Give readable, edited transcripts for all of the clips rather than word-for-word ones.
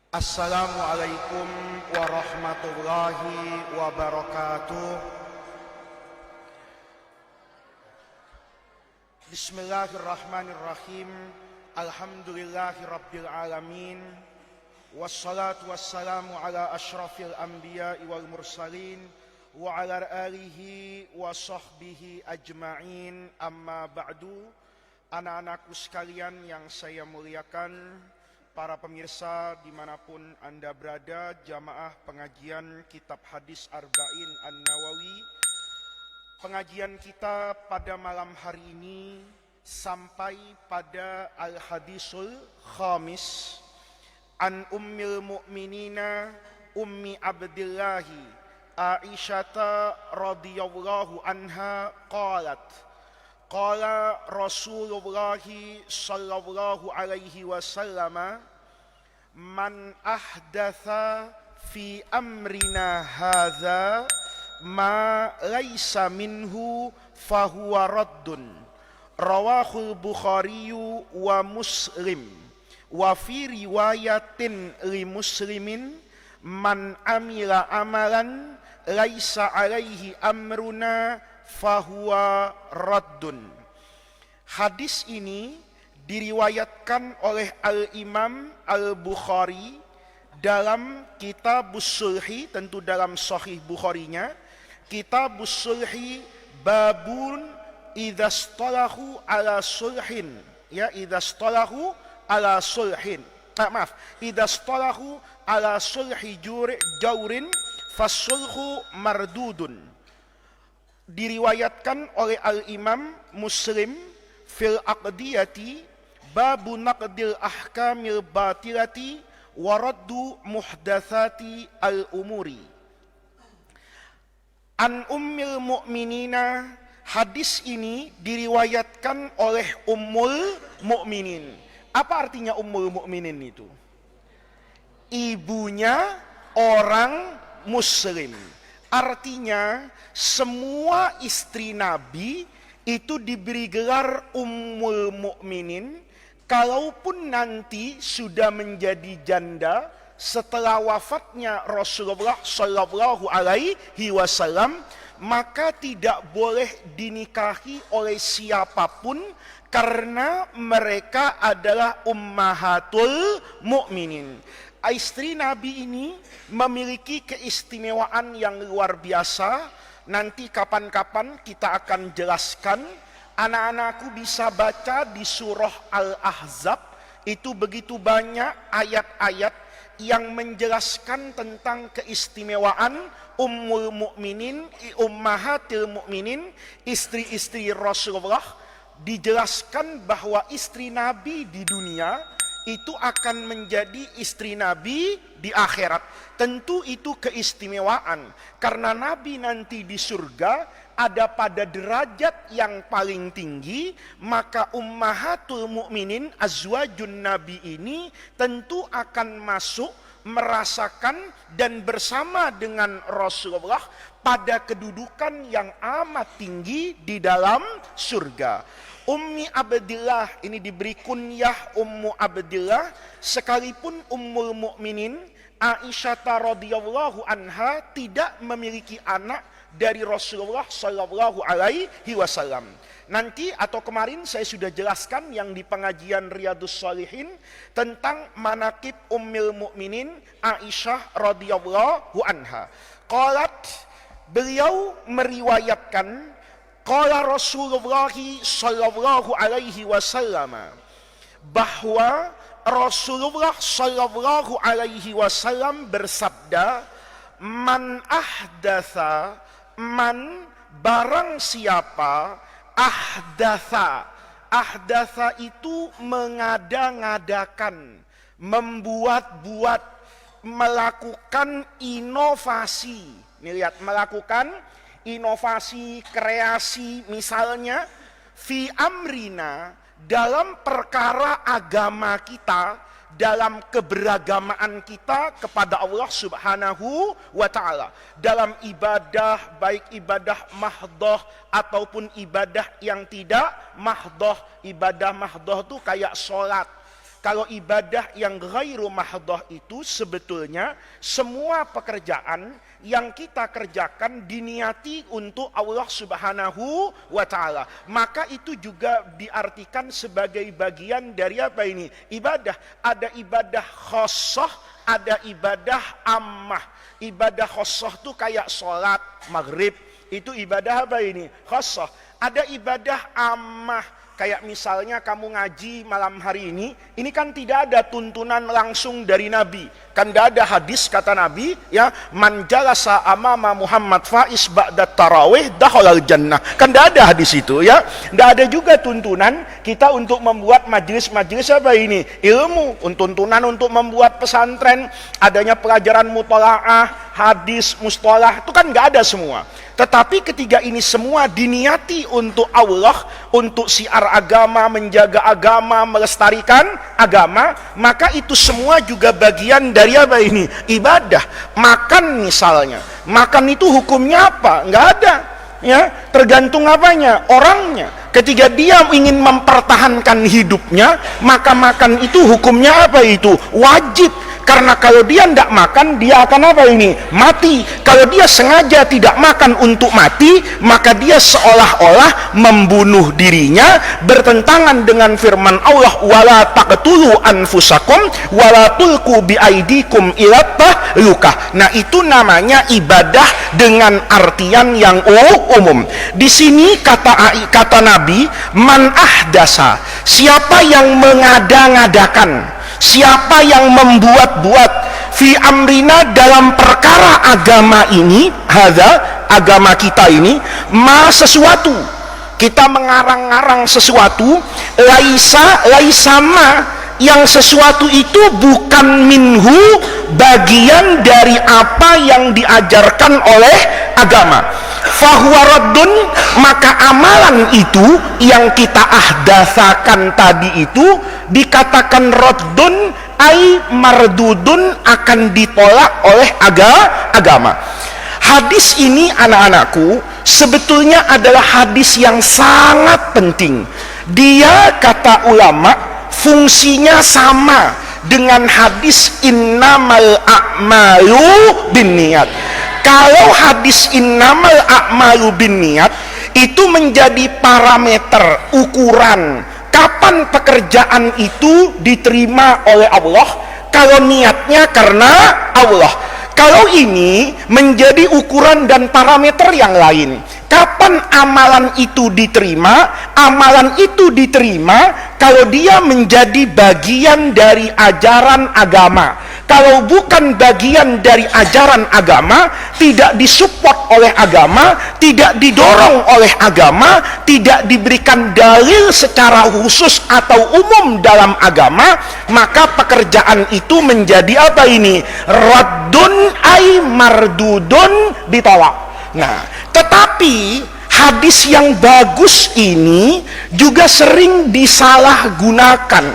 Assalamualaikum warahmatullahi wabarakatuh. Bismillahirrahmanirrahim. Alhamdulillahi rabbil alamin. Wassalatu wassalamu ala ashrafil anbiya wal mursalin wa ala alihi wa sahbihi ajma'in. Amma ba'du. Anak-anakku sekalian yang saya muliakan, para pemirsa dimanapun Anda berada, jamaah pengajian kitab hadis Arba'in An-Nawawi. Pengajian kita pada malam hari ini sampai pada Al-Hadisul Khamis. An Ummil Mu'minina Ummi Abdillahi Aisyata radhiyallahu anha qalat, qala Rasulullah sallallahu alaihi wasallam, man ahdatha fi amrina hadza ma laisa minhu fahuwa raddun. Rawahul Bukhari wa Muslim. Wa fi riwayatin li Muslimin, man amila amalan laisa alaihi amruna fahuwa raddun. Hadis ini diriwayatkan oleh Al-Imam Al-Bukhari dalam Kitabus Sulhi, tentu dalam Sahih Bukharinya. Kitabus Sulhi babun idzastalahu ala sulhin, ya, idzastalahu ala sulhin. Idzastalahu ala sulhi jaurin fasulhu mardudun. Diriwayatkan oleh Al-Imam Muslim fil aqdiyati babu naqdil ahkamil batilati waraddu muhdatsati al-umuri. An Ummil Mu'minina, hadis ini diriwayatkan oleh Ummul Mu'minin. Apa artinya Ummul Mu'minin itu? Ibunya orang muslim. Artinya semua istri Nabi itu diberi gelar Ummul Mu'minin, kalaupun nanti sudah menjadi janda setelah wafatnya Rasulullah sallallahu alaihi wasallam, maka tidak boleh dinikahi oleh siapapun karena mereka adalah ummahatul mu'minin. Istri Nabi ini memiliki keistimewaan yang luar biasa. Nanti kapan-kapan kita akan jelaskan. Anak-anakku bisa baca di surah Al-Ahzab, itu begitu banyak ayat-ayat yang menjelaskan tentang keistimewaan Ummul Mukminin, Ummahatil Mukminin, istri-istri Rasulullah. Dijelaskan bahwa istri Nabi di dunia itu akan menjadi istri Nabi di akhirat. Tentu itu keistimewaan, karena Nabi nanti di surga ada pada derajat yang paling tinggi, maka ummahatul mukminin azwajun Nabi ini tentu akan masuk, merasakan dan bersama dengan Rasulullah pada kedudukan yang amat tinggi di dalam surga. Ummi Abdillah ini diberi kunyah Ummu Abdillah, sekalipun Ummul Mukminin Aisyah radhiyallahu anha tidak memiliki anak dari Rasulullah sallallahu alaihi wasallam. Nanti atau kemarin saya sudah jelaskan yang di pengajian Riyadhus Shalihin tentang manaqib Ummul Mukminin Aisyah radhiyallahu anha. Qalat, beliau meriwayatkan, qala Rasulullah sallallahu alaihi wasallam, bahwa Rasulullah sallallahu alaihi wasallam bersabda, man ahdatsa, man barang siapa, ahdatsa itu mengada-ngadakan, membuat-buat, melakukan inovasi. Ini lihat, melakukan inovasi, kreasi, misalnya fi amrina, dalam perkara agama kita, dalam keberagamaan kita kepada Allah Subhanahu wa ta'ala, dalam ibadah, baik ibadah mahdoh ataupun ibadah yang tidak mahdoh. Ibadah mahdoh itu kayak sholat, Kalau ibadah yang ghairu mahdhah itu sebetulnya semua pekerjaan yang kita kerjakan diniati untuk Allah Subhanahu wa ta'ala. Maka itu juga diartikan sebagai bagian dari apa ini? Ibadah. Ada ibadah khassah, ada ibadah ammah. Ibadah khassah itu kayak sholat maghrib. Itu ibadah apa ini? Khassah. Ada ibadah ammah. Kayak misalnya kamu ngaji malam hari ini kan tidak ada tuntunan langsung dari Nabi. Kan tidak ada hadis kata Nabi, ya, man jalasa amama Muhammad faiz ba'da tarawih dakhalal jannah. Kan tidak ada hadis itu, ya. Tidak ada juga tuntunan kita untuk membuat majelis-majelis apa ini? Ilmu, tuntunan untuk membuat pesantren, adanya pelajaran mutolaah, hadis, mustalah, itu kan nggak ada semua. Tetapi ketika ini semua diniati untuk Allah, untuk syiar agama, menjaga agama, melestarikan agama, maka itu semua juga bagian dari apa ini? Ibadah. Makan misalnya, makan itu hukumnya apa? Nggak ada, ya. Tergantung apanya? Orangnya. Ketika dia ingin mempertahankan hidupnya, maka makan itu hukumnya apa itu? Wajib. Karena kalau dia tidak makan, dia akan apa ini? Mati. Kalau dia sengaja tidak makan untuk mati, maka dia seolah-olah membunuh dirinya, bertentangan dengan firman Allah, wala taqtulu anfusakum wala tulqu biaidikum ila tahlukah. Nah, itu namanya ibadah dengan artian yang umum. Di sini kata Nabi, man ahdasa, siapa yang mengada-ngadakan, siapa yang membuat-buat fi amrina dalam perkara agama ini, hadza agama kita ini, ma sesuatu, kita mengarang-arang sesuatu, laisa ma, yang sesuatu itu bukan minhu, bagian dari apa yang diajarkan oleh agama, fahuwa raddun, maka amalan itu yang kita ahdatsakan tadi itu dikatakan raddun, ai mardudun, akan ditolak oleh agama. Hadis ini anak-anakku sebetulnya adalah hadis yang sangat penting. Dia, kata ulama, fungsinya sama dengan hadis innamal a'malu binniyat. Kalau hadis innamal a'malu binniyat itu menjadi parameter, ukuran kapan pekerjaan itu diterima oleh Allah, kalau niatnya karena Allah. Kalau ini menjadi ukuran dan parameter yang lain. Kapan amalan itu diterima? Amalan itu diterima kalau dia menjadi bagian dari ajaran agama. Kalau bukan bagian dari ajaran agama, tidak disupport oleh agama, tidak didorong oleh agama, tidak diberikan dalil secara khusus atau umum dalam agama, maka pekerjaan itu menjadi apa ini? Raddun ay mardudun, ditolak. Nah, tetapi hadis yang bagus ini juga sering disalahgunakan.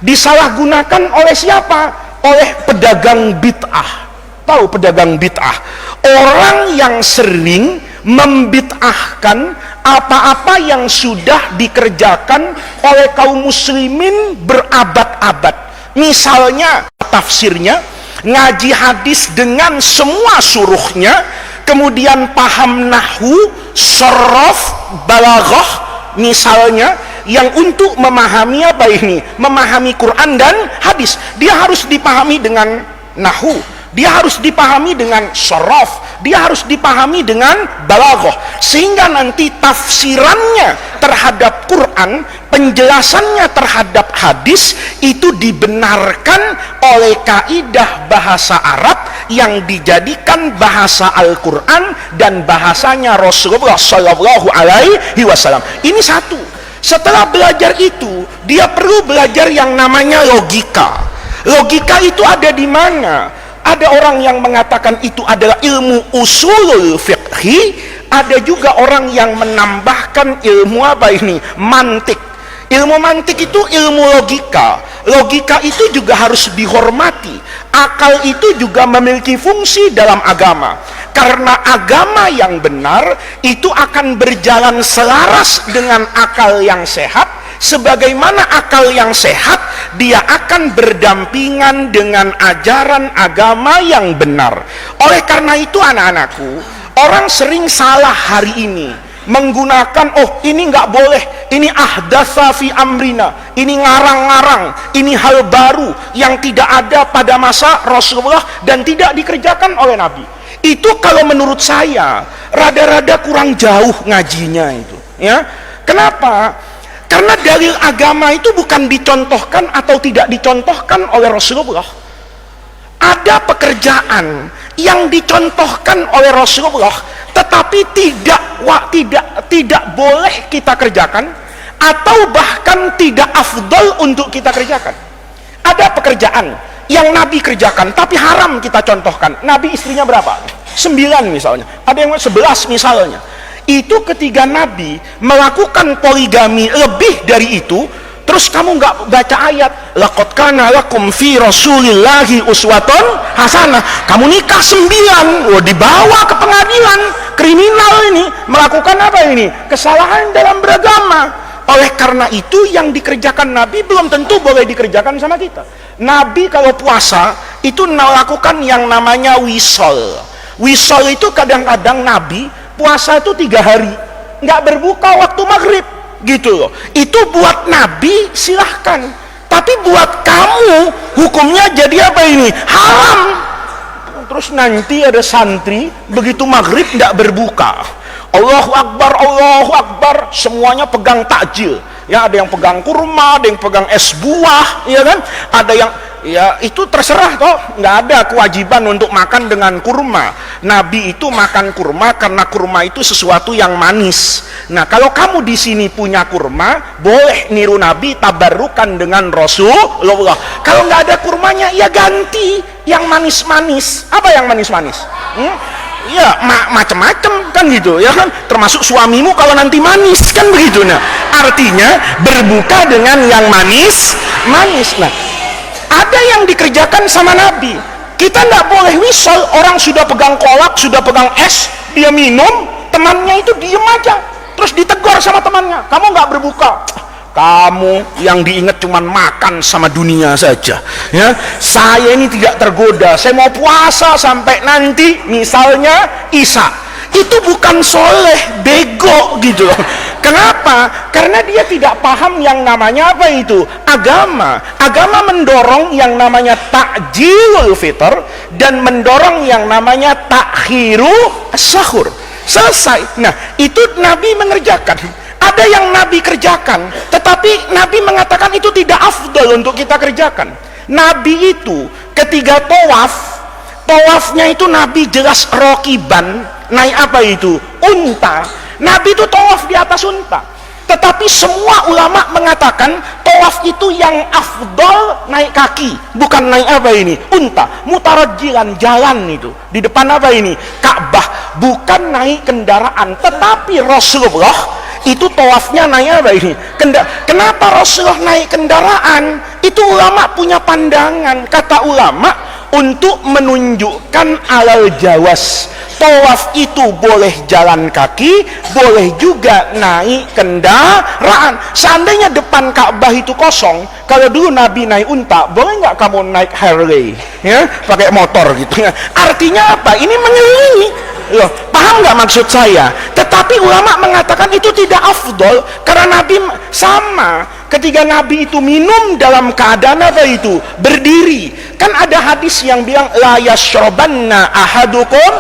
Disalahgunakan oleh siapa? Oleh pedagang bid'ah. Tahu pedagang bid'ah? Orang yang sering membid'ahkan apa-apa yang sudah dikerjakan oleh kaum muslimin berabad-abad. Misalnya tafsirnya, ngaji hadis dengan semua suruhnya, kemudian paham nahwu, sorof, balaghah misalnya, yang untuk memahami apa ini? Memahami Quran dan hadis, dia harus dipahami dengan nahwu, dia harus dipahami dengan sorof, dia harus dipahami dengan balaghah, sehingga nanti tafsirannya terhadap Quran, penjelasannya terhadap hadis itu dibenarkan oleh kaidah bahasa Arab yang dijadikan bahasa Al-Quran dan bahasanya Rasulullah Shallallahu Alaihi Wasallam. Ini satu. Setelah belajar itu, dia perlu belajar yang namanya logika. Logika itu ada di mana? Ada orang yang mengatakan itu adalah ilmu usulul fiqhi, ada juga orang yang menambahkan ilmu apa ini? Mantik. Ilmu mantik itu ilmu logika. Logika itu juga harus dihormati. Akal itu juga memiliki fungsi dalam agama. Karena agama yang benar itu akan berjalan selaras dengan akal yang sehat, Sebagaimana akal yang sehat, dia akan berdampingan dengan ajaran agama yang benar. Oleh karena itu anak-anakku, orang sering salah hari ini menggunakan, oh ini nggak boleh, ini ahdatsa fi amrina, ini ngarang-ngarang, ini hal baru yang tidak ada pada masa Rasulullah dan tidak dikerjakan oleh Nabi. Itu kalau menurut saya rada-rada kurang jauh ngajinya itu, ya. Kenapa? Karena dalil agama itu bukan dicontohkan atau tidak dicontohkan oleh Rasulullah. Ada pekerjaan yang dicontohkan oleh Rasulullah tetapi tidak boleh kita kerjakan atau bahkan tidak afdal untuk kita kerjakan. Ada pekerjaan yang Nabi kerjakan tapi haram kita contohkan. Nabi istrinya berapa? 9 misalnya, ada yang 11 misalnya. Itu ketika Nabi melakukan poligami lebih dari itu, terus kamu nggak baca ayat laqad kana lakum fi rasulillahi uswatun hasanah, kamu nikah 9, dibawa ke pengadilan, kriminal ini, melakukan apa ini? Kesalahan dalam beragama. Oleh karena itu yang dikerjakan Nabi belum tentu boleh dikerjakan sama kita. Nabi kalau puasa itu melakukan yang namanya wisol. Wisol itu kadang-kadang Nabi puasa itu 3 hari nggak berbuka waktu maghrib gitu loh. Itu buat Nabi silahkan, tapi buat kamu hukumnya jadi apa ini? Haram. Terus nanti ada santri begitu maghrib nggak berbuka, Allahu Akbar, semuanya pegang takjil. Ya, ada yang pegang kurma, ada yang pegang es buah, ya kan? Ada yang, ya itu terserah toh, nggak ada kewajiban untuk makan dengan kurma. Nabi itu makan kurma karena kurma itu sesuatu yang manis. Nah, kalau kamu di sini punya kurma, boleh niru Nabi, tabarukan dengan Rasulullah. Kalau nggak ada kurmanya, ya ganti yang manis-manis. Apa yang manis-manis? Ya macam-macam kan gitu ya kan, termasuk suamimu kalau nanti manis kan begitu. Nah, artinya berbuka dengan yang manis. Nah, ada yang dikerjakan sama Nabi. Kita nggak boleh wisol, orang sudah pegang kolak, sudah pegang es, dia minum, temannya itu diem aja, terus ditegur sama temannya, kamu nggak berbuka. Kamu yang diingat cuman makan sama dunia saja, ya. Saya ini tidak tergoda, saya mau puasa sampai nanti misalnya Isya. Itu bukan soleh, bego gitu loh. Kenapa? Karena dia tidak paham yang namanya apa itu agama. Agama mendorong yang namanya takjilul fitr dan mendorong yang namanya takhiru sahur. Selesai. Nah, itu Nabi mengerjakan. Ada yang Nabi kerjakan, tetapi Nabi mengatakan itu tidak afdal untuk kita kerjakan. Nabi itu ketika tawafnya itu Nabi jelas rokiban, naik apa itu? Unta. Nabi itu tawaf di atas unta. Tetapi semua ulama mengatakan tawaf itu yang afdal naik kaki, bukan naik apa ini? Unta. Mutarajjilan, jalan itu. Di depan apa ini? Ka'bah, bukan naik kendaraan. Tetapi Rasulullah itu tawafnya naik apa ini? Kenapa Rasulullah naik kendaraan? Itu ulama punya pandangan. Kata ulama, untuk menunjukkan alal jawas. Tawaf itu boleh jalan kaki, boleh juga naik kendaraan. Seandainya depan Ka'bah itu kosong, kalau dulu Nabi naik unta, boleh nggak kamu naik Harley, ya, pakai motor gitu? Artinya apa? Ini mengelilingi. Loh, paham nggak maksud saya? Tetapi ulama mengatakan itu tidak afdol karena Nabi sama. Ketika Nabi itu minum dalam keadaan apa itu? Berdiri. Kan ada hadis yang bilang la yashrabanna ahadukum.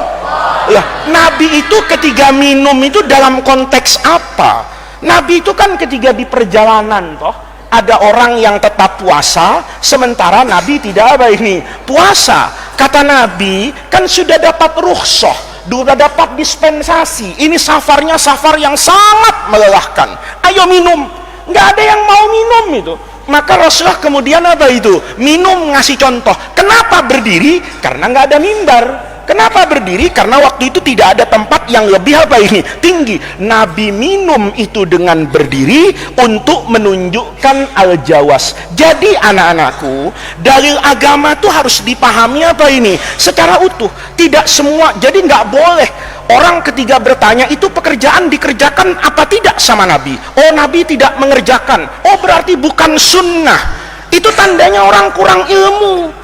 Lah, Nabi itu ketika minum itu dalam konteks apa? Nabi itu kan ketika di perjalanan toh, ada orang yang tetap puasa, sementara Nabi tidak apa ini? Puasa. Kata Nabi, kan sudah dapat rukhsah, sudah dapat dispensasi. Ini safarnya safar yang sangat melelahkan. Ayo minum. Nggak ada yang mau minum itu. Maka Rasulullah kemudian apa itu? Minum, ngasih contoh. Kenapa berdiri? Karena nggak ada mimbar. Kenapa berdiri? Karena waktu itu tidak ada tempat yang lebih apa ini? Tinggi. Nabi minum itu dengan berdiri untuk menunjukkan al-jawas. Jadi anak-anakku, dalil agama tuh harus dipahami apa ini? Secara utuh. Tidak semua. Jadi nggak boleh orang ketiga bertanya itu pekerjaan dikerjakan apa tidak sama Nabi. Oh, Nabi tidak mengerjakan. Oh, berarti bukan sunnah. Itu tandanya orang kurang ilmu.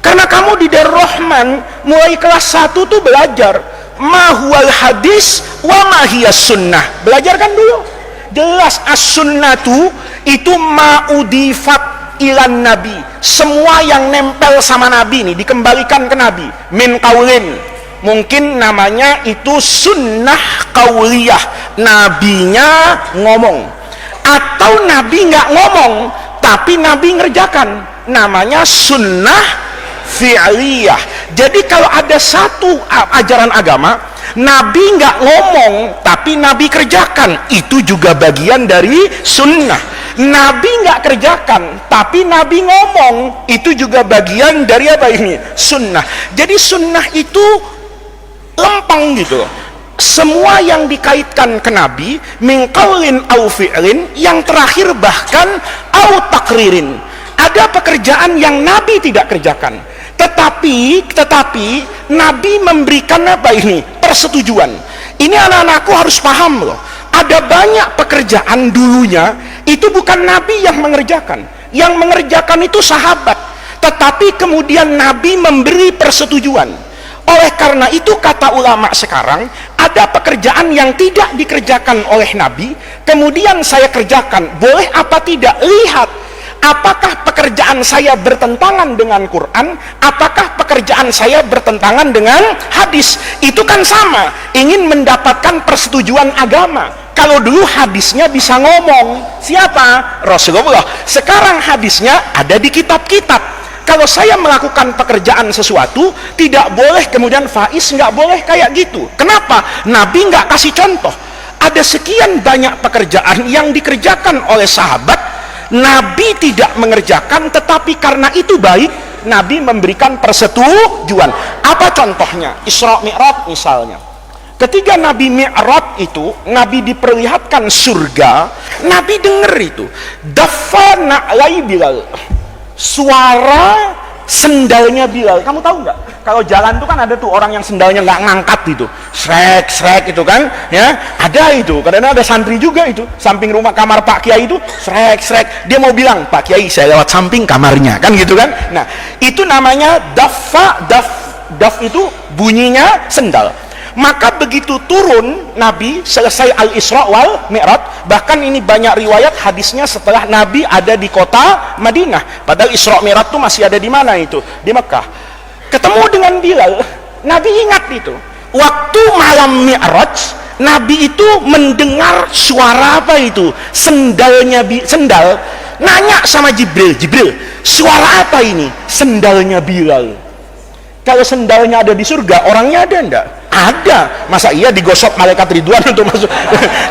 Karena kamu di Darul Rahman mulai kelas 1 tuh belajar ma huwal hadis wa ma hiyas sunnah. Belajar kan dulu. Jelas as-sunnatu itu ma udifat ilan nabi. Semua yang nempel sama Nabi ini dikembalikan ke Nabi. Min qaulin. Mungkin namanya itu sunnah qauliyah. Nabinya ngomong. Atau Nabi nggak ngomong, tapi Nabi ngerjakan. Namanya sunnah fi'liyah. Jadi kalau ada satu ajaran agama Nabi nggak ngomong tapi Nabi kerjakan, itu juga bagian dari sunnah. Nabi nggak kerjakan tapi Nabi ngomong, itu juga bagian dari apa ini? Sunnah. Jadi sunnah itu lempeng gitu. Semua yang dikaitkan ke Nabi min qaulin au fi'lin, yang terakhir bahkan au takririn. Ada pekerjaan yang Nabi tidak kerjakan, tetapi Nabi memberikan apa ini? Persetujuan. Ini anak-anakku harus paham loh. Ada banyak pekerjaan dulunya itu bukan Nabi yang mengerjakan. Yang mengerjakan itu sahabat. Tetapi kemudian Nabi memberi persetujuan. Oleh karena itu kata ulama sekarang, ada pekerjaan yang tidak dikerjakan oleh Nabi, kemudian saya kerjakan. Boleh apa tidak? Lihat. Apakah pekerjaan saya bertentangan dengan Quran? Apakah pekerjaan saya bertentangan dengan hadis? Itu kan sama, ingin mendapatkan persetujuan agama. Kalau dulu hadisnya bisa ngomong, siapa? Rasulullah. Sekarang hadisnya ada di kitab-kitab. Kalau saya melakukan pekerjaan sesuatu, tidak boleh kemudian Faiz nggak boleh kayak gitu. Kenapa? Nabi nggak kasih contoh. Ada sekian banyak pekerjaan yang dikerjakan oleh sahabat, Nabi tidak mengerjakan, tetapi karena itu baik, Nabi memberikan persetujuan. Apa contohnya? Isra Mi'raj misalnya. Ketika Nabi Mi'raj itu, Nabi diperlihatkan surga, Nabi dengar itu. Daffa na'lai Bilal. Suara sendalnya Bilal. Kamu tahu nggak? Kalau jalan tuh kan ada tuh orang yang sendalnya nggak ngangkat gitu, srek itu kan, ya ada itu. Kadang-kadang ada santri juga itu, samping rumah kamar Pak Kiai itu srek. Dia mau bilang, Pak Kiai saya lewat samping kamarnya, kan gitu kan. Nah itu namanya daf itu bunyinya sendal. Maka begitu turun Nabi selesai Al-Isra wal Mi'raj, bahkan ini banyak riwayat hadisnya setelah Nabi ada di kota Madinah. Padahal Isra Mi'raj itu masih ada di mana itu? Di Mekah. Ketemu dengan Bilal, Nabi ingat itu. Waktu malam Mi'raj, Nabi itu mendengar suara apa itu? Sendal. Nanya sama Jibril, suara apa ini? Sendalnya Bilal. Kalau sendalnya ada di surga, orangnya ada enggak? Ada. Masa iya digosok malaikat Ridwan untuk masuk?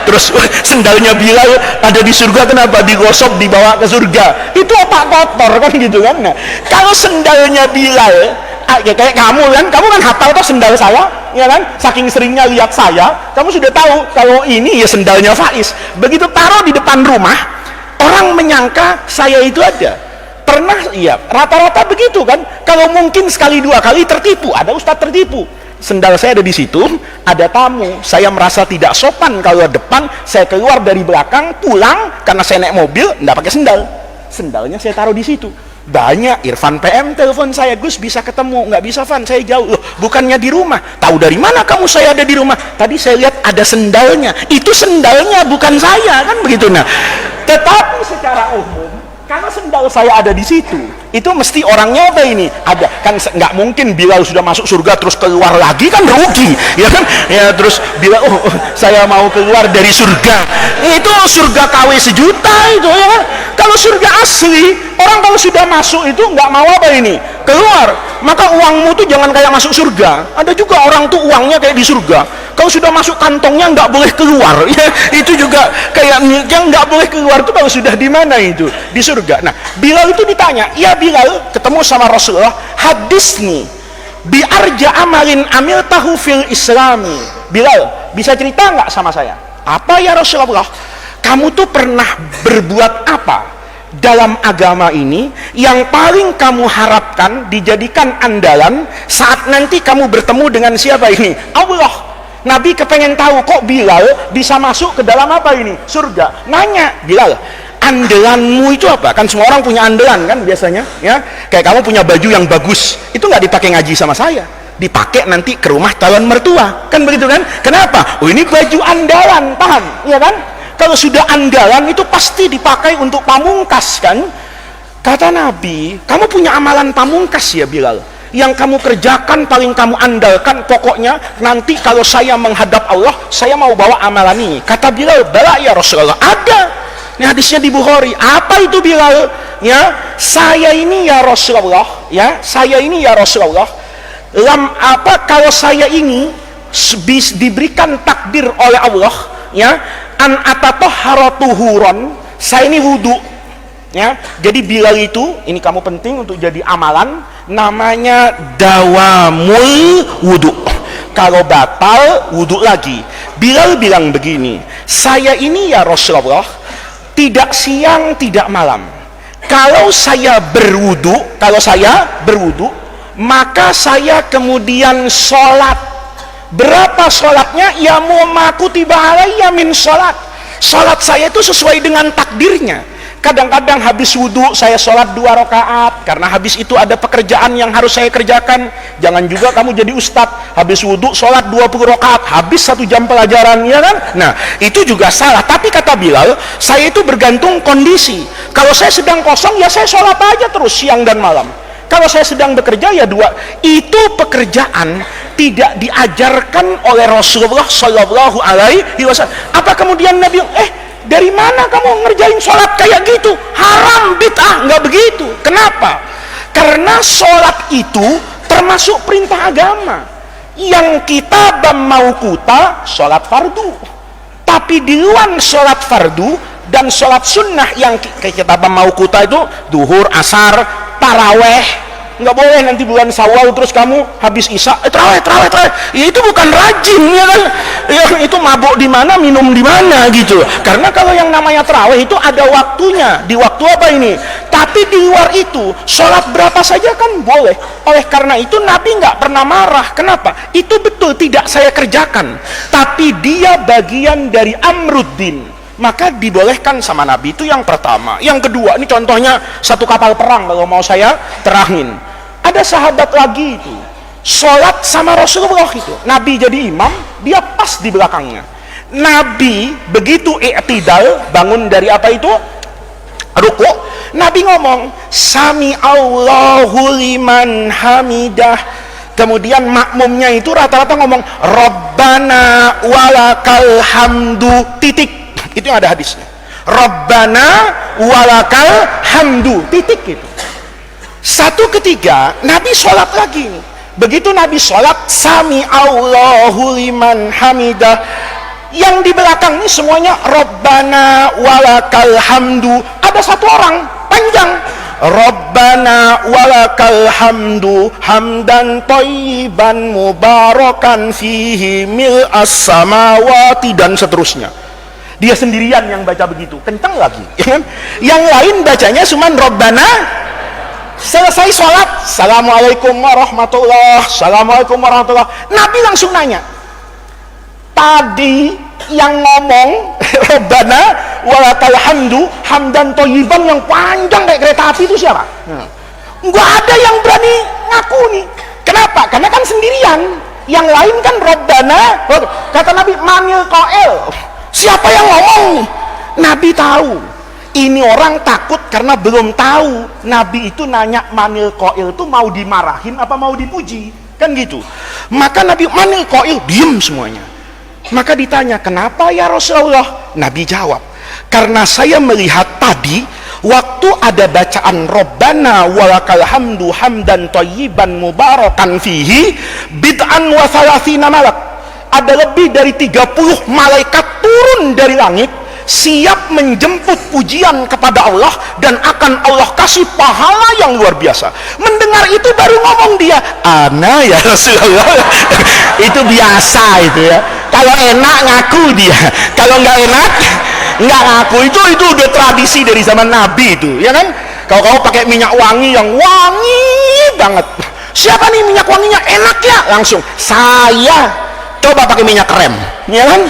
Terus sendalnya Bilal ada di surga, kenapa digosok dibawa ke surga? Itu otak kotor kan gitu kan. Nah, kalau sendalnya Bilal, ya kayak kamu kan hafal tuh sendal saya, ya kan? Saking seringnya lihat saya, kamu sudah tahu kalau ini ya sendalnya Faiz. Begitu taruh di depan rumah, orang menyangka saya itu ada. Pernah, iya, rata-rata begitu kan. Kalau mungkin sekali dua kali tertipu, ada ustadz tertipu. Sendal saya ada di situ, ada tamu, saya merasa tidak sopan kalau depan, saya keluar dari belakang, pulang karena saya naik mobil, enggak pakai sendal. Sendalnya saya taruh di situ. Banyak Irfan PM telepon saya, Gus bisa ketemu? Nggak bisa, Van, saya jauh. Loh, bukannya di rumah? Tahu dari mana kamu saya ada di rumah? Tadi saya lihat ada sendalnya. Itu sendalnya bukan saya, kan begitu. Nah, tetapi secara umum, karena sendal saya ada di situ, itu mesti orangnya apa ini? Ada. Kan nggak mungkin Bilal sudah masuk surga terus keluar lagi, kan rugi, ya kan? Ya terus Bilal, saya mau keluar dari surga. Itu surga KW sejuta itu, ya kan? Kalau surga asli, orang kalau sudah masuk itu nggak mau apa ini? Keluar. Maka uangmu tuh jangan kayak masuk surga. Ada juga orang tuh uangnya kayak di surga. Kalau sudah masuk kantongnya nggak boleh keluar. Ya, itu juga kayak yang nggak boleh keluar tuh kalau sudah di mana itu? Di surga. Nah, Bilal itu ditanya, ya Bilal, ketemu sama Rasulullah, hadis nih, biarja amalin amil tahu fil islami. Bilal, bisa cerita nggak sama saya? Apa ya Rasulullah? Kamu tuh pernah berbuat apa dalam agama ini yang paling kamu harapkan dijadikan andalan saat nanti kamu bertemu dengan siapa ini? Allah. Nabi kepengen tahu kok Bilal bisa masuk ke dalam apa ini? Surga. Nanya, Bilal, andalanmu itu apa? Kan semua orang punya andalan kan biasanya, ya. Kayak kamu punya baju yang bagus, itu nggak dipakai ngaji sama saya, dipakai nanti ke rumah calon mertua, kan begitu kan? Kenapa? Oh ini baju andalan, paham? Iya kan? Kalau sudah andalan itu pasti dipakai untuk pamungkas kan? Kata Nabi, kamu punya amalan pamungkas ya Bilal? Yang kamu kerjakan paling kamu andalkan, pokoknya nanti kalau saya menghadap Allah saya mau bawa amalan ini. Kata Bilal, bala ya Rasulullah, ada. Ini hadisnya di Bukhari. Apa itu Bilal? Ya, saya ini ya Rasulullah, ya, saya ini ya Rasulullah. Kalau saya ini diberikan takdir oleh Allah, ya, an atatoharatuhuron, saya ini wudu, ya. Jadi Bilal itu, ini kamu penting untuk jadi amalan, namanya dawamul wudu. Kalau batal, wudu lagi. Bilal bilang begini, saya ini ya Rasulullah tidak siang tidak malam. Kalau saya berwudu, maka saya kemudian sholat. Berapa sholatnya? Ya mu'maku tiba alaiya min sholat. Sholat saya itu sesuai dengan takdirnya. Kadang-kadang habis wudhu saya sholat 2 rakaat karena habis itu ada pekerjaan yang harus saya kerjakan. Jangan juga kamu jadi ustadz habis wudhu sholat 20 rakaat, habis 1 jam pelajaran, ya kan? Nah itu juga salah. Tapi kata Bilal, saya itu bergantung kondisi. Kalau saya sedang kosong ya saya sholat aja terus siang dan malam. Kalau saya sedang bekerja ya 2. Itu pekerjaan tidak diajarkan oleh Rasulullah Shallallahu Alaihi Wasallam. Apa kemudian Nabi dari mana kamu ngerjain sholat kayak gitu? Haram, bid'ah, nggak begitu. Kenapa? Karena sholat itu termasuk perintah agama. Yang kita mauquta sholat fardu. Tapi di luar sholat fardu dan sholat sunnah yang kita mauquta itu duhur, asar, taraweh. Nggak boleh nanti bulan Syawal terus kamu habis isya terawih. Ya, itu bukan rajin, ya kan? Ya, itu mabuk di mana, minum di mana gitu. Karena kalau yang namanya terawih itu ada waktunya. Di waktu apa ini? Tapi di luar itu sholat berapa saja kan boleh. Oleh karena itu Nabi nggak pernah marah. Kenapa? Itu betul tidak saya kerjakan. Tapi dia bagian dari amruddin. Maka dibolehkan sama Nabi. Itu yang pertama. Yang kedua, ini contohnya satu kapal perang kalau mau saya terangin. Ada sahabat lagi itu sholat sama Rasulullah itu. Nabi jadi imam, dia pas di belakangnya. Nabi begitu i'tidal, bangun dari apa itu? Ruku. Nabi ngomong, Sami Allahu liman hamidah. Kemudian makmumnya itu rata-rata ngomong, Rabbana walakal hamdu, titik. Itu yang ada hadisnya. Rabbana walakal hamdu, titik itu. Satu ketiga Nabi sholat lagi. Begitu Nabi sholat, Sami Allahu liman hamidah. Yang di belakang ini semuanya Rabbana walakal hamdu. Ada satu orang panjang, Rabbana walakal hamdu hamdan thayyiban mubarakan fihi mil'as samawati, dan seterusnya. Dia sendirian yang baca begitu, kencang lagi, ya kan? Yang lain bacanya cuman Rabbana. Selesai sholat, Assalamualaikum warahmatullah, Assalamualaikum warahmatullah. Nabi langsung nanya, tadi yang ngomong Rabbana walakal hamdu hamdan thayyiban yang panjang kayak kereta api itu siapa? Nggak ada yang berani ngaku nih. Kenapa? Karena kan sendirian. Yang lain kan Rabbana. Kata Nabi, manil qail. Siapa yang ngomong? Nabi tahu. Ini orang takut karena belum tahu. Nabi itu nanya manil qail itu mau dimarahin apa mau dipuji? Kan gitu. Maka Nabi manil qail, diem semuanya. Maka ditanya, kenapa ya Rasulullah? Nabi jawab, karena saya melihat tadi waktu ada bacaan Rabbana walakal hamdu hamdan thayyiban mubarakan fihi bid'an wa thalathina malak. Ada lebih dari 30 malaikat turun dari langit siap menjemput pujian kepada Allah dan akan Allah kasih pahala yang luar biasa. Mendengar itu baru ngomong dia, ana ya Rasulullah. Itu biasa itu ya. Kalau enak ngaku dia, kalau nggak enak nggak ngaku. Itu udah tradisi dari zaman Nabi itu, ya kan? Kalau kamu pakai minyak wangi yang wangi banget, siapa nih minyak wanginya enak ya, langsung saya. Coba pakai minyak krem, ya kan?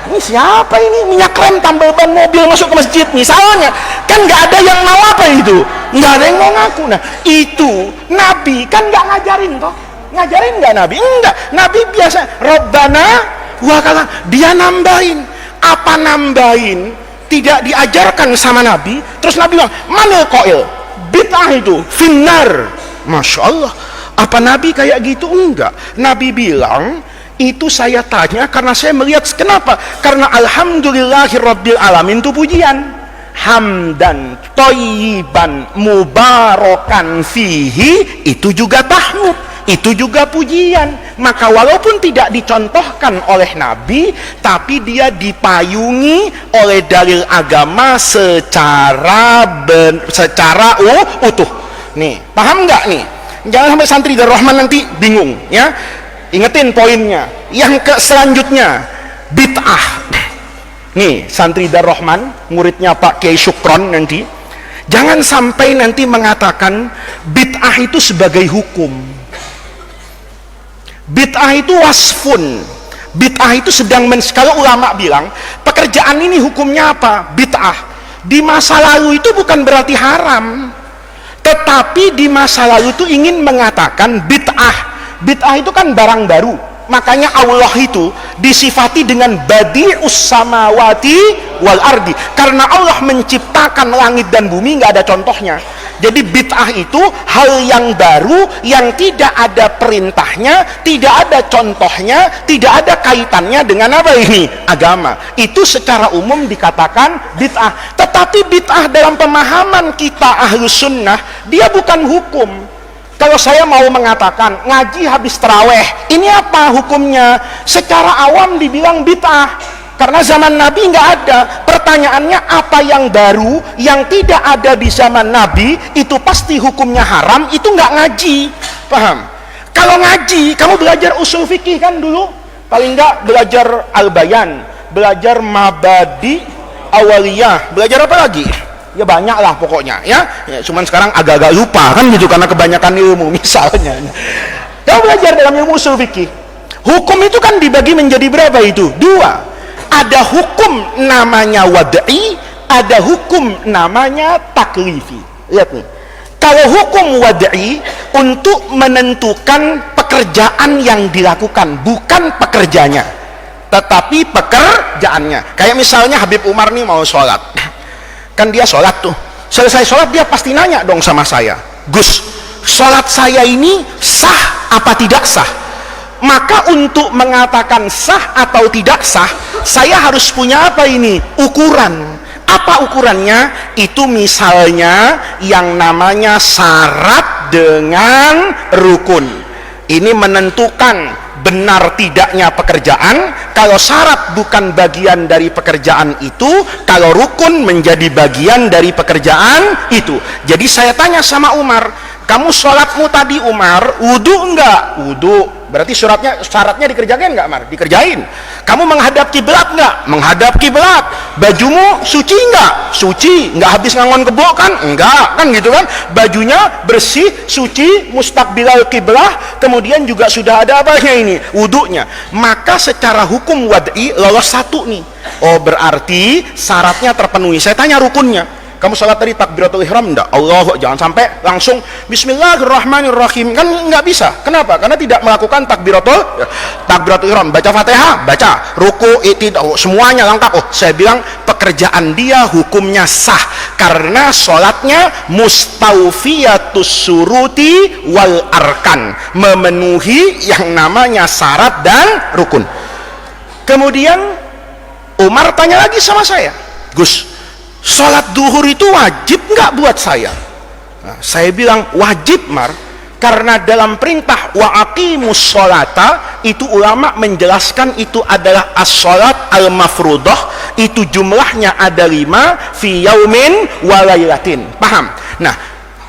Ini siapa ini minyak krem tambal ban mobil masuk ke masjid misalnya, kan nggak ada yang mau apa itu, nggak ada yang mau ngaku. Nah itu Nabi kan nggak ngajarin toh, ngajarin nggak Nabi? Enggak, Nabi biasa Rabbana wa kala, dia nambahin. Apa nambahin? Tidak diajarkan sama Nabi. Terus Nabi bilang manil qail, bid'ah itu finnar. Masya Allah, apa Nabi kayak gitu? Enggak, Nabi bilang itu saya tanya karena saya melihat. Kenapa? Karena alhamdulillahirabbil alamin itu pujian, hamdan thayyiban mubarakan fihi, itu juga tahmid, itu juga pujian. Maka walaupun tidak dicontohkan oleh Nabi, tapi dia dipayungi oleh dalil agama secara utuh. Nih, paham nggak nih? Jangan sampai santri dari Rahman nanti bingung ya. Ingetin poinnya. Yang selanjutnya, bid'ah. Nih, santri Dar Rahman, muridnya Pak Kiai Syukron nanti, jangan sampai nanti mengatakan bid'ah itu sebagai hukum. Bid'ah itu wasfun. Bid'ah itu sedang kalau ulama bilang, pekerjaan ini hukumnya apa? Bid'ah. Di masa lalu itu bukan berarti haram. Tetapi di masa lalu itu ingin mengatakan bid'ah. Bid'ah itu kan barang baru, makanya Allah itu disifati dengan badi'us samawati wal ardi, karena Allah menciptakan langit dan bumi nggak ada contohnya. Jadi bid'ah itu hal yang baru yang tidak ada perintahnya, tidak ada contohnya, tidak ada kaitannya dengan apa ini? Agama. Itu secara umum dikatakan bid'ah. Tetapi bid'ah dalam pemahaman kita Ahlus Sunnah, dia bukan hukum. Kalau saya mau mengatakan ngaji habis taraweh, ini apa hukumnya? Secara awam dibilang bid'ah, karena zaman Nabi nggak ada. Pertanyaannya, apa yang baru yang tidak ada di zaman Nabi itu pasti hukumnya haram, itu nggak ngaji. Paham? Kalau ngaji, kamu belajar usul fikih kan dulu, paling nggak belajar al-bayan, belajar mabadi awaliyah, belajar apa lagi? Ya banyak lah pokoknya ya, cuman sekarang agak-agak lupa kan gitu karena kebanyakan ilmu. Misalnya kamu belajar dalam ilmu usul fikih, hukum itu kan dibagi menjadi berapa itu? Dua. Ada hukum namanya wad'i, ada hukum namanya taklifi. Lihat nih, kalau hukum wad'i untuk menentukan pekerjaan yang dilakukan, bukan pekerjanya tetapi pekerjaannya. Kayak misalnya Habib Umar nih mau sholat, kan dia sholat tuh, selesai sholat dia pasti nanya dong sama saya, Gus, sholat saya ini sah apa tidak sah? Maka untuk mengatakan sah atau tidak sah, saya harus punya apa ini? Ukuran. Apa ukurannya? Itu misalnya yang namanya syarat dengan rukun. Ini menentukan benar tidaknya pekerjaan. Kalau syarat bukan bagian dari pekerjaan itu, kalau rukun menjadi bagian dari pekerjaan itu. Jadi saya tanya sama Umar, kamu sholatmu tadi Umar, wudu enggak? Wudu. Berarti syaratnya dikerjakan enggak, Umar? Dikerjain. Kamu menghadap kiblat enggak? Menghadap kiblat. Bajumu suci enggak? Suci. Enggak habis ngangon kebo kan? Enggak, kan gitu kan? Bajunya bersih, suci, mustaqbilal kiblah, kemudian juga sudah ada apanya ini? Wudunya. Maka secara hukum wad'i lolos satu nih. Oh, berarti syaratnya terpenuhi. Saya tanya rukunnya. Kamu salat tadi takbiratul ihram enggak? Allah, jangan sampai langsung bismillahirrahmanirrahim, kan nggak bisa. Kenapa? Karena tidak melakukan takbiratul ihram. Baca Fatihah, baca ruku, i'tidal, semuanya lengkap. Oh, saya bilang pekerjaan dia hukumnya sah karena sholatnya mustaufiyatus suruti wal arkan, memenuhi yang namanya syarat dan rukun. Kemudian Umar tanya lagi sama saya, Gus, sholat duhur itu wajib nggak buat saya? Nah, saya bilang wajib, Mar, karena dalam perintah wa aqimus sholata itu ulama menjelaskan itu adalah as-sholat al-mafrudah, itu jumlahnya ada 5 fi yaumin walailatin. Paham? Nah,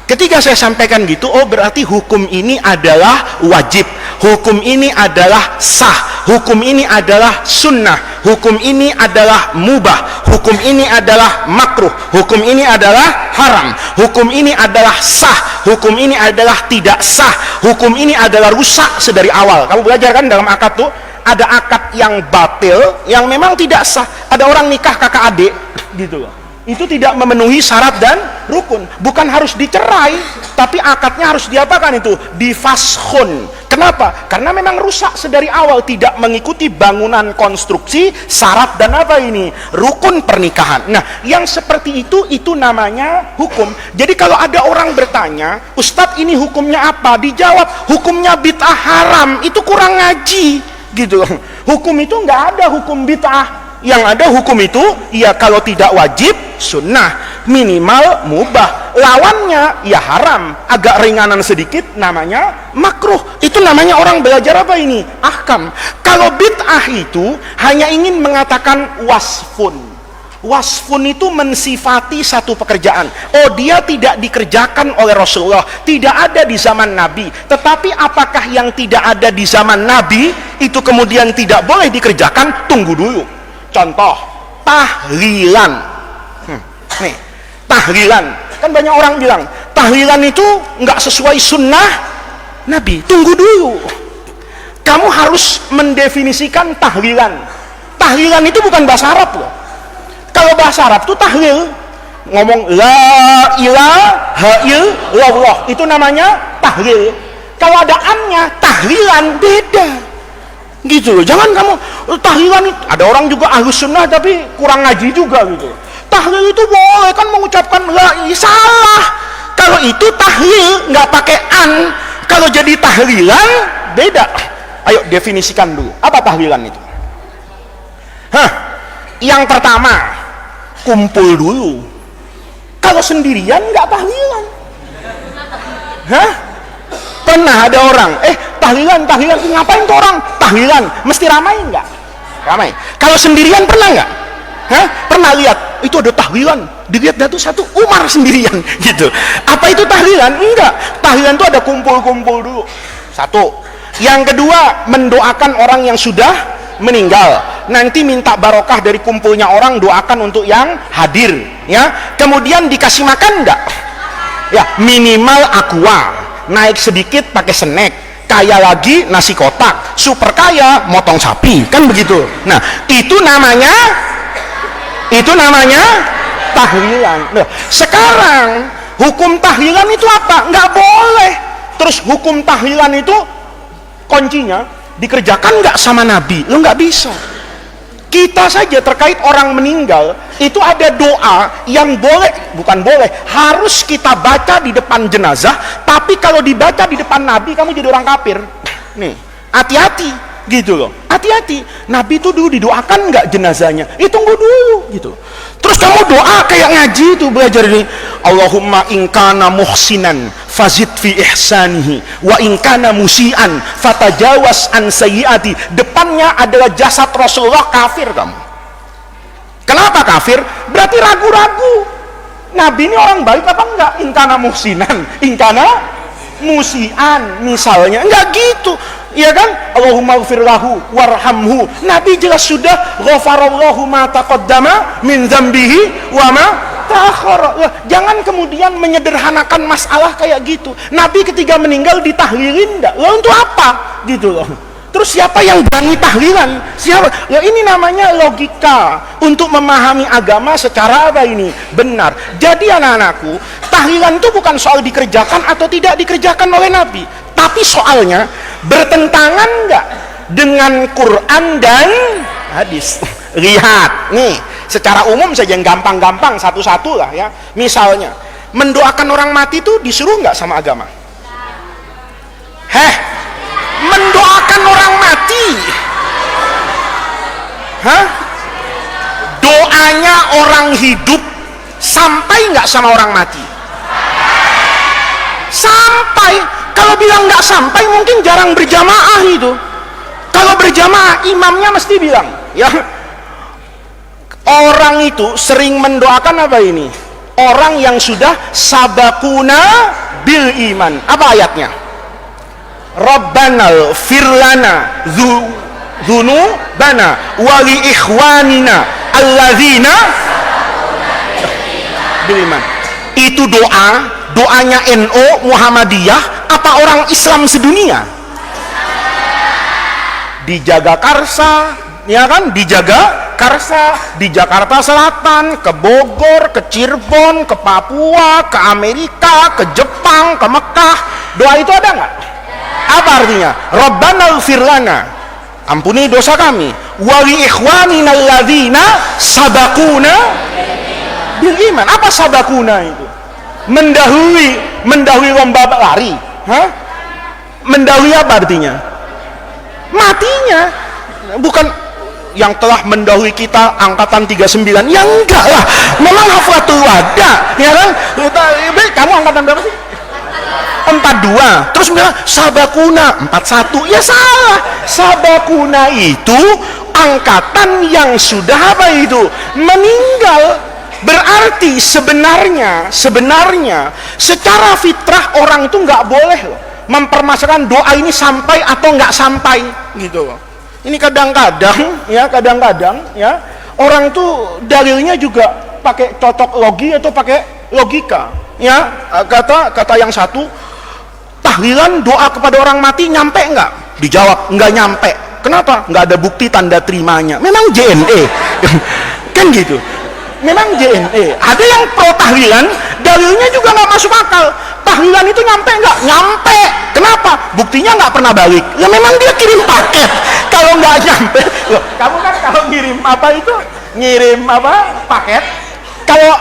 ketika saya sampaikan gitu, oh berarti hukum ini adalah wajib, hukum ini adalah sah, hukum ini adalah sunnah, hukum ini adalah mubah, hukum ini adalah makruh, hukum ini adalah haram, hukum ini adalah sah, hukum ini adalah tidak sah, hukum ini adalah rusak sedari awal. Kamu belajar kan dalam akad tuh, ada akad yang batil, yang memang tidak sah. Ada orang nikah kakak adik gitu loh, itu tidak memenuhi syarat dan rukun, bukan harus dicerai, tapi akadnya harus diapakan itu? Difaskhun. Kenapa? Karena memang rusak sedari awal, tidak mengikuti bangunan konstruksi, syarat dan apa ini? Rukun pernikahan. Nah, yang seperti itu namanya hukum. Jadi kalau ada orang bertanya, Ustadz ini hukumnya apa? Dijawab, hukumnya bid'ah haram, itu kurang ngaji gitu. Hukum itu nggak ada hukum bid'ah. Yang ada hukum itu, ya kalau tidak wajib, sunnah, minimal mubah, lawannya ya haram, agak ringanan sedikit namanya makruh. Itu namanya orang belajar apa ini? Ahkam. Kalau bid'ah itu hanya ingin mengatakan wasfun. Wasfun itu mensifati satu pekerjaan. Oh, dia tidak dikerjakan oleh Rasulullah, tidak ada di zaman Nabi. Tetapi apakah yang tidak ada di zaman Nabi itu kemudian tidak boleh dikerjakan? Tunggu dulu. Contoh, tahlilan. Nih, tahlilan. Kan banyak orang bilang, tahlilan itu nggak sesuai sunnah Nabi. Tunggu dulu. Kamu harus mendefinisikan tahlilan. Tahlilan itu bukan bahasa Arab loh. Kalau bahasa Arab itu tahlil, ngomong la ilaha illallah, itu namanya tahlil. Kalau ada annya, tahlilan beda. Gitu loh. Jangan kamu tahlilan, ada orang juga ahlus sunnah tapi kurang ngaji juga gitu. Tahlil itu boleh kan mengucapkan la, salah. Kalau itu tahlil nggak pakai an, kalau jadi tahlilan beda. Ayo definisikan dulu, apa tahlilan itu? Yang pertama, kumpul dulu. Kalau sendirian nggak tahlilan. Pernah ada orang, tahlilan, ngapain tuh orang? Tahlilan, mesti ramai nggak? Ramai. Kalau sendirian pernah nggak? Pernah lihat, itu ada tahlilan, dilihat tuh satu Umar sendirian, gitu. Apa itu tahlilan? Enggak. Tahlilan itu ada kumpul-kumpul dulu. Satu. Yang kedua, mendoakan orang yang sudah meninggal. Nanti minta barokah dari kumpulnya orang, doakan untuk yang hadir. Ya. Kemudian dikasih makan enggak? Ya, minimal aqua. Naik sedikit pakai snack, kaya lagi nasi kotak, super kaya motong sapi, kan begitu. Nah, itu namanya tahlilan. Nah, sekarang hukum tahlilan itu apa? Nggak boleh. Terus hukum tahlilan itu kuncinya dikerjakan nggak sama Nabi? Lo nggak bisa. Kita saja terkait orang meninggal itu ada doa yang boleh, bukan boleh, harus kita baca di depan jenazah. Tapi kalau dibaca di depan Nabi, kamu jadi orang kafir. Nih, hati-hati gitu loh, hati-hati. Nabi itu dulu didoakan nggak jenazahnya? Tunggu dulu gitu. Terus kamu doa kayak ngaji itu, belajar ini, Allahumma inkana muhsinan fazid fi ihsanihi wa inkana musian fatajawas an sayyiati. Depannya adalah jasad Rasulullah, kafir kamu. Kenapa kafir? Berarti ragu-ragu Nabi ini orang baik apa enggak? Inkana muhsinan, inkana musian misalnya, enggak gitu, ya kan? Allahumma ighfir lahu warhamhu. Nabi jelas sudah ghafarallahu ma taqaddama min dzambihi wa ma ta'akhkhara. Jangan kemudian menyederhanakan masalah kayak gitu. Nabi ketika meninggal ditahlilin enggak? Lah untuk apa? Gitu loh. Terus siapa yang berani tahlilan? Siapa? Ya ini namanya logika untuk memahami agama secara apa ini? Benar. Jadi anak-anakku, tahlilan itu bukan soal dikerjakan atau tidak dikerjakan oleh Nabi, tapi soalnya bertentangan enggak dengan Quran dan hadis. Lihat nih, secara umum saja yang gampang-gampang satu-satu lah ya. Misalnya, mendoakan orang mati itu disuruh enggak sama agama? Mendoakan orang mati, doanya orang hidup sampai nggak sama orang mati? Sampai. Kalau bilang nggak sampai, mungkin jarang berjamaah itu. Kalau berjamaah, imamnya mesti bilang, ya Orang itu sering mendoakan apa ini? Orang yang sudah sabakuna bil iman. Apa ayatnya? Rabbana firlana dzunubana wa li ikhwanina alladzina bil iman. Itu doanya NU Muhammadiyah apa orang Islam sedunia? Dijaga Karsa, ya kan? Dijaga Karsa di Jakarta Selatan, ke Bogor, ke Cirebon, ke Papua, ke Amerika, ke Jepang, ke Mekah. Doa itu ada nggak? Apa artinya? Rabbana ighfir lana, ampuni dosa kami, wa li ikhwanina alladzina sabaquna bil iman. Apa sabaquna itu? Mendahului lomba lari. Hah? Mendahului apa artinya? Matinya. Bukan yang telah mendahului kita angkatan 39. Ya enggak lah, memang haflatul wada, ya kan? Kamu angkatan berapa sih? 42. Terus bilang sabakuna 41. Ya salah. Sabakuna itu angkatan yang sudah apa itu? Meninggal. Berarti sebenarnya secara fitrah orang itu nggak boleh loh mempermasalahkan doa ini sampai atau nggak sampai gitu loh. Ini kadang-kadang ya orang itu dalilnya juga pakai cocok logi atau pakai logika ya. Kata yang satu, tahlilan doa kepada orang mati nyampe nggak? Dijawab nggak nyampe. Kenapa? Nggak ada bukti tanda terimanya. Memang JNE kan gitu. Memang JNE. Ada yang pro tahlilan, dalilnya juga nggak masuk akal. Tahlilan itu nyampe nggak? Nyampe. Kenapa? Buktinya nggak pernah balik. Ya memang dia kirim paket. Kalau nggak nyampe, loh, kamu kan kalau ngirim apa itu? Ngirim apa? Paket. Kalau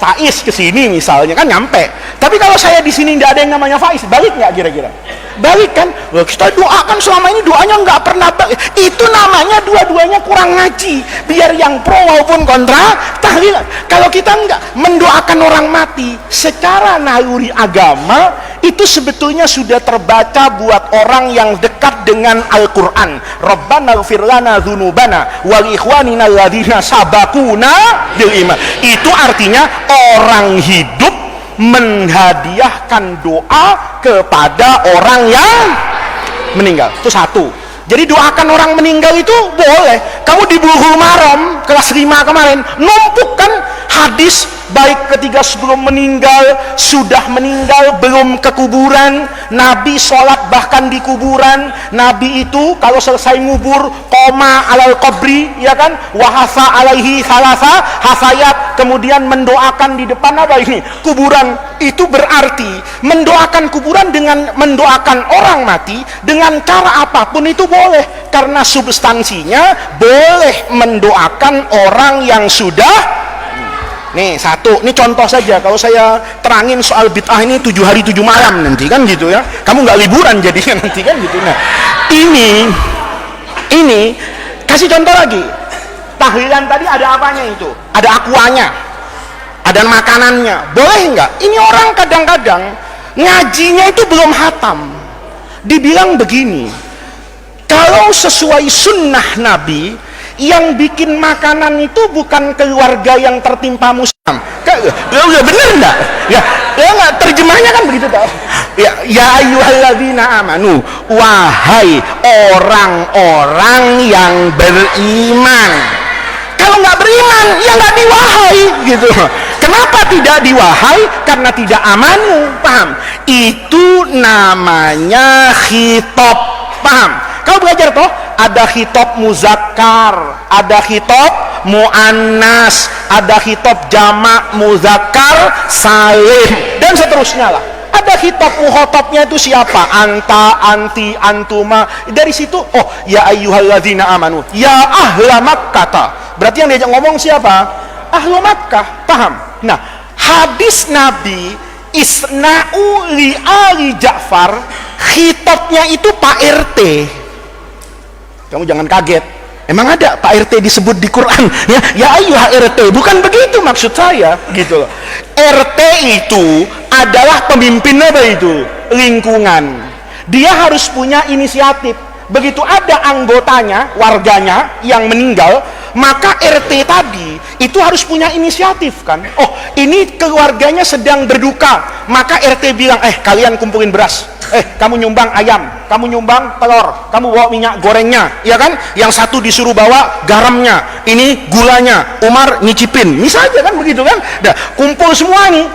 Faiz ke sini misalnya kan nyampe. Tapi kalau saya di sini nggak ada yang namanya Faiz, balik nggak kira-kira? Balik kan? Loh, kita doakan selama ini doanya nggak pernah balik. Itu namanya dua-duanya kurang ngaji. Biar yang pro maupun kontra tahlil. Kalau kita nggak mendoakan orang mati secara naluri agama, itu sebetulnya sudah terbaca buat orang yang dekat dengan Al-Quran. Rabbana ighfir lana dzunubana wa li ikhwanina alladzina sabaquna bil iman. Itu artinya orang hidup menghadiahkan doa kepada orang yang meninggal. Itu satu. Jadi doakan orang meninggal itu boleh. Kamu di Bulughul Maram kelas 5 kemarin numpuk kan hadis baik ketika sebelum meninggal, sudah meninggal, belum ke kuburan, Nabi sholat bahkan di kuburan. Nabi itu kalau selesai ngubur koma alal qabri, ya kan, wahasa alaihi salasa hasayat, kemudian mendoakan di depan apa ini? Kuburan. Itu berarti mendoakan kuburan dengan mendoakan orang mati dengan cara apapun itu boleh, karena substansinya boleh mendoakan orang yang sudah. Nih satu, ini contoh saja. Kalau saya terangin soal bid'ah ini 7 hari 7 malam nanti kan gitu ya. Kamu nggak liburan jadinya nanti kan gitu. Nah, ini kasih contoh lagi. Tahlilan tadi ada apanya itu? Ada akuanya, ada makanannya. Boleh nggak? Ini orang kadang-kadang ngajinya itu belum hatam. Dibilang begini, kalau sesuai sunnah Nabi, yang bikin makanan itu bukan keluarga yang tertimpa musibah. Ya bener enggak? Ya enggak, terjemahnya kan begitu toh. Ya ayyuhalladzina amanu, wahai orang-orang yang beriman. Kalau nggak beriman, ya nggak diwahai gitu. Kenapa tidak diwahai? Karena tidak amanu, paham? Itu namanya khitab, paham? Kau belajar toh, ada khitab muzakkar, ada khitab muannas, ada khitab jamak muzakkar salim, dan seterusnya lah. Ada khitab mukhatabnya itu siapa? Anta, anti, antuma. Dari situ, oh ya ayyuhalladzina amanu, ya ahla Makkah. Berarti yang diajak ngomong siapa? Ahlu Makkah, paham? Nah, hadis Nabi isna'u li ali Ja'far, khitabnya itu Pak RT. Kamu jangan kaget, emang ada Pak RT disebut di Quran? Ya ayyuha RT, bukan begitu maksud saya, gitu loh. RT itu adalah pemimpin apa itu? Lingkungan. Dia harus punya inisiatif. begitu ada anggotanya, warganya yang meninggal, maka RT tadi itu harus punya inisiatif kan. Oh, ini keluarganya sedang berduka, maka RT bilang, kalian kumpulin beras, kamu nyumbang ayam, kamu nyumbang telur, kamu bawa minyak gorengnya, ya kan? Yang satu disuruh bawa garamnya, ini gulanya, Umar nyicipin, misalnya kan begitu kan. Nah, kumpul semua nih,